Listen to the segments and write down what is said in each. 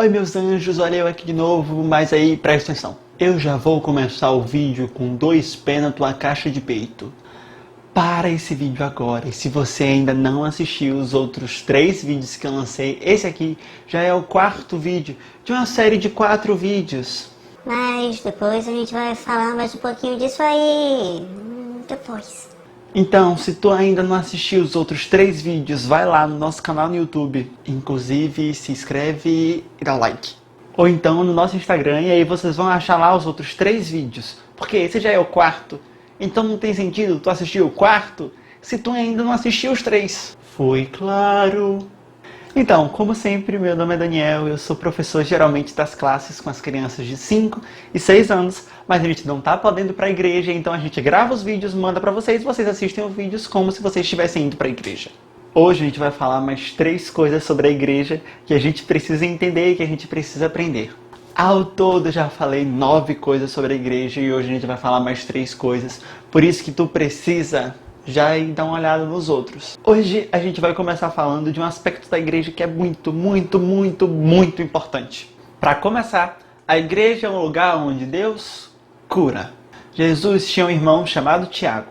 Oi meus anjos, olha eu aqui de novo, mas aí presta atenção. Eu já vou começar o vídeo com 2 pés na tua caixa de peito. Para esse vídeo agora, e se você ainda não assistiu os outros 3 vídeos que eu lancei, esse aqui já é o 4º vídeo de uma série de 4 vídeos. Mas depois a gente vai falar mais um pouquinho disso aí, depois. Então, se tu ainda não assistiu os outros 3 vídeos, vai lá no nosso canal no YouTube. Inclusive, se inscreve e dá like. Ou então no nosso Instagram, e aí vocês vão achar lá os outros 3 vídeos. Porque esse já é o 4º. Então não tem sentido tu assistir o 4º se tu ainda não assistiu os 3. Foi claro? Então, como sempre, meu nome é Daniel, eu sou professor geralmente das classes com as crianças de 5 e 6 anos, mas a gente não tá podendo ir pra igreja, então a gente grava os vídeos, manda pra vocês assistem os vídeos como se vocês estivessem indo pra igreja. Hoje a gente vai falar mais 3 coisas sobre a igreja que a gente precisa entender e que a gente precisa aprender. Ao todo eu já falei 9 coisas sobre a igreja e hoje a gente vai falar mais 3 coisas, por isso que tu precisa já ir dar uma olhada nos outros. Hoje a gente vai começar falando de um aspecto da igreja que é muito importante. Para começar, a igreja é um lugar onde Deus cura. Jesus tinha um irmão chamado Tiago.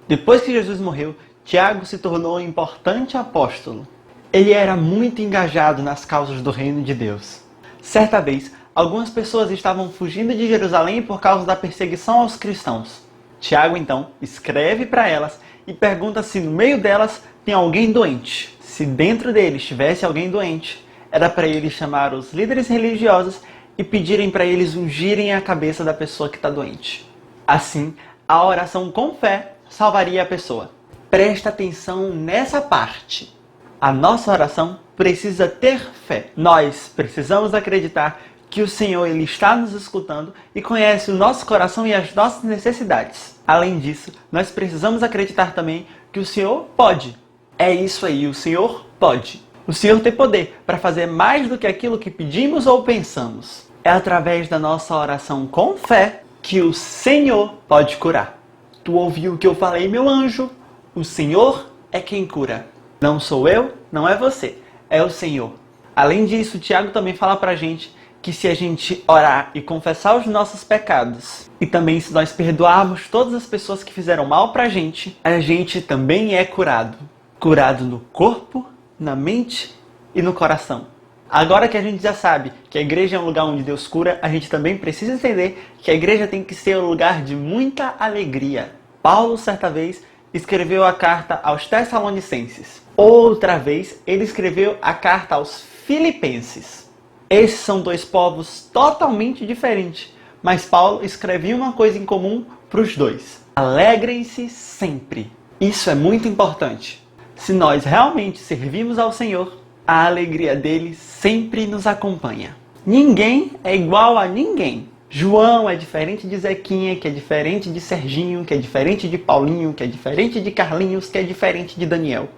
Depois que Jesus morreu, Tiago se tornou um importante apóstolo. Ele era muito engajado nas causas do reino de Deus. Certa vez, algumas pessoas estavam fugindo de Jerusalém por causa da perseguição aos cristãos. Tiago então escreve para elas e pergunta se no meio delas tem alguém doente. Se dentro deles tivesse alguém doente, era para ele chamar os líderes religiosos e pedirem para eles ungirem a cabeça da pessoa que está doente. Assim, a oração com fé salvaria a pessoa. Presta atenção nessa parte. A nossa oração precisa ter fé. Nós precisamos acreditar que o Senhor ele está nos escutando e conhece o nosso coração e as nossas necessidades. Além disso, nós precisamos acreditar também que o Senhor pode. É isso aí, o Senhor pode. O Senhor tem poder para fazer mais do que aquilo que pedimos ou pensamos. É através da nossa oração com fé que o Senhor pode curar. Tu ouviu o que eu falei, meu anjo? O Senhor é quem cura. Não sou eu, não é você, é o Senhor. Além disso, Tiago também fala pra gente que se a gente orar e confessar os nossos pecados, e também se nós perdoarmos todas as pessoas que fizeram mal pra gente, a gente também é curado. Curado no corpo, na mente e no coração. Agora que a gente já sabe que a igreja é um lugar onde Deus cura, a gente também precisa entender que a igreja tem que ser um lugar de muita alegria. Paulo, certa vez, escreveu a carta aos Tessalonicenses. Outra vez, ele escreveu a carta aos Filipenses. Esses são 2 povos totalmente diferentes, mas Paulo escrevia uma coisa em comum para os 2. Alegrem-se sempre. Isso é muito importante. Se nós realmente servimos ao Senhor, a alegria dele sempre nos acompanha. Ninguém é igual a ninguém. João é diferente de Zequinha, que é diferente de Serginho, que é diferente de Paulinho, que é diferente de Carlinhos, que é diferente de Daniel.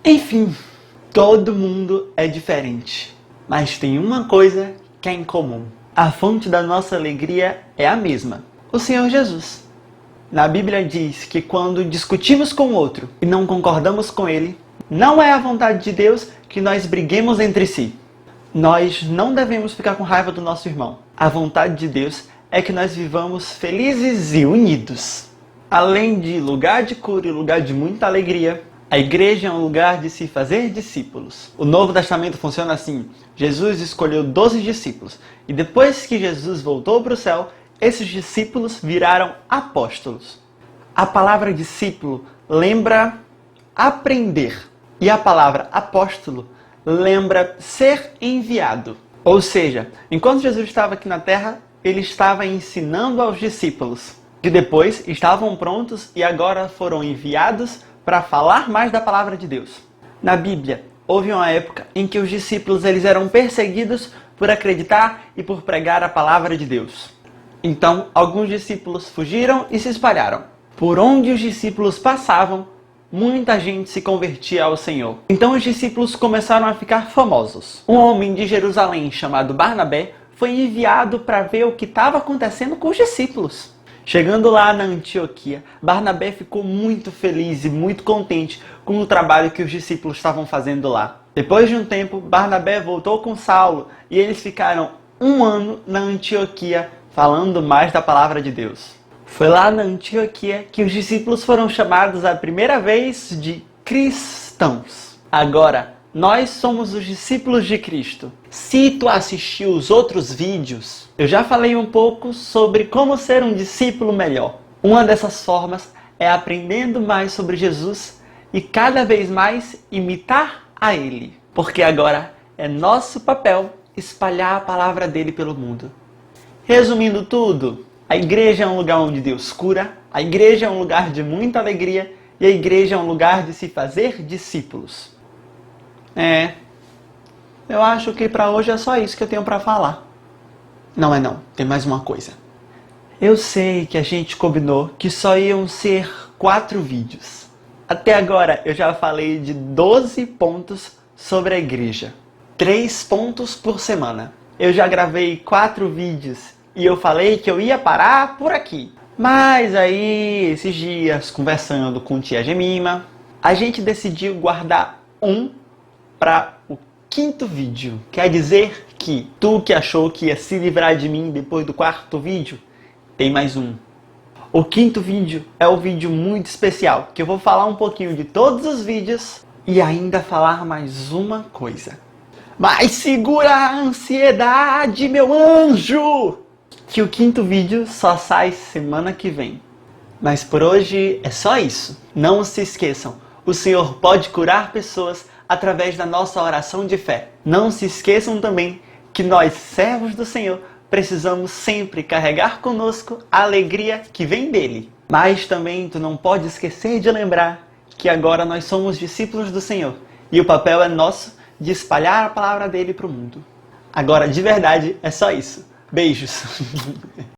Enfim, todo mundo é diferente, mas tem uma coisa que é em comum. A fonte da nossa alegria é a mesma, o Senhor Jesus. Na Bíblia diz que quando discutimos com o outro e não concordamos com ele, não é a vontade de Deus que nós briguemos entre si. Nós não devemos ficar com raiva do nosso irmão. A vontade de Deus é que nós vivamos felizes e unidos. Além de lugar de cura e lugar de muita alegria, a igreja é um lugar de se fazer discípulos. O Novo Testamento funciona assim. Jesus escolheu 12 discípulos. E depois que Jesus voltou para o céu, esses discípulos viraram apóstolos. A palavra discípulo lembra aprender. E a palavra apóstolo lembra ser enviado. Ou seja, enquanto Jesus estava aqui na terra, ele estava ensinando aos discípulos, que depois estavam prontos e agora foram enviados para falar mais da palavra de Deus. Na Bíblia, houve uma época em que os discípulos eles eram perseguidos por acreditar e por pregar a palavra de Deus. Então, alguns discípulos fugiram e se espalharam. Por onde os discípulos passavam, muita gente se convertia ao Senhor. Então os discípulos começaram a ficar famosos. Um homem de Jerusalém chamado Barnabé foi enviado para ver o que estava acontecendo com os discípulos. Chegando lá na Antioquia, Barnabé ficou muito feliz e muito contente com o trabalho que os discípulos estavam fazendo lá. Depois de um tempo, Barnabé voltou com Saulo e eles ficaram 1 ano na Antioquia falando mais da palavra de Deus. Foi lá na Antioquia que os discípulos foram chamados a primeira vez de cristãos. Agora, nós somos os discípulos de Cristo. Se tu assistiu os outros vídeos, eu já falei um pouco sobre como ser um discípulo melhor. Uma dessas formas é aprendendo mais sobre Jesus e cada vez mais imitar a Ele. Porque agora é nosso papel espalhar a palavra dele pelo mundo. Resumindo tudo, a igreja é um lugar onde Deus cura, a igreja é um lugar de muita alegria e a igreja é um lugar de se fazer discípulos. Eu acho que para hoje é só isso que eu tenho para falar. Não, tem mais uma coisa. Eu sei que a gente combinou que só iam ser 4 vídeos. Até agora eu já falei de 12 pontos sobre a igreja. 3 pontos por semana. Eu já gravei 4 vídeos e eu falei que eu ia parar por aqui. Mas aí, esses dias, conversando com tia Jemima, a gente decidiu guardar para o 5º vídeo. Quer dizer que tu que achou que ia se livrar de mim depois do 4º vídeo, tem mais um. O 5º vídeo é um vídeo muito especial, que eu vou falar um pouquinho de todos os vídeos e ainda falar mais uma coisa. Mas segura a ansiedade, meu anjo! Que o 5º vídeo só sai semana que vem. Mas por hoje é só isso. Não se esqueçam, o Senhor pode curar pessoas através da nossa oração de fé. Não se esqueçam também que nós, servos do Senhor, precisamos sempre carregar conosco a alegria que vem dele. Mas também tu não pode esquecer de lembrar que agora nós somos discípulos do Senhor e o papel é nosso de espalhar a palavra dele para o mundo. Agora, de verdade, é só isso. Beijos!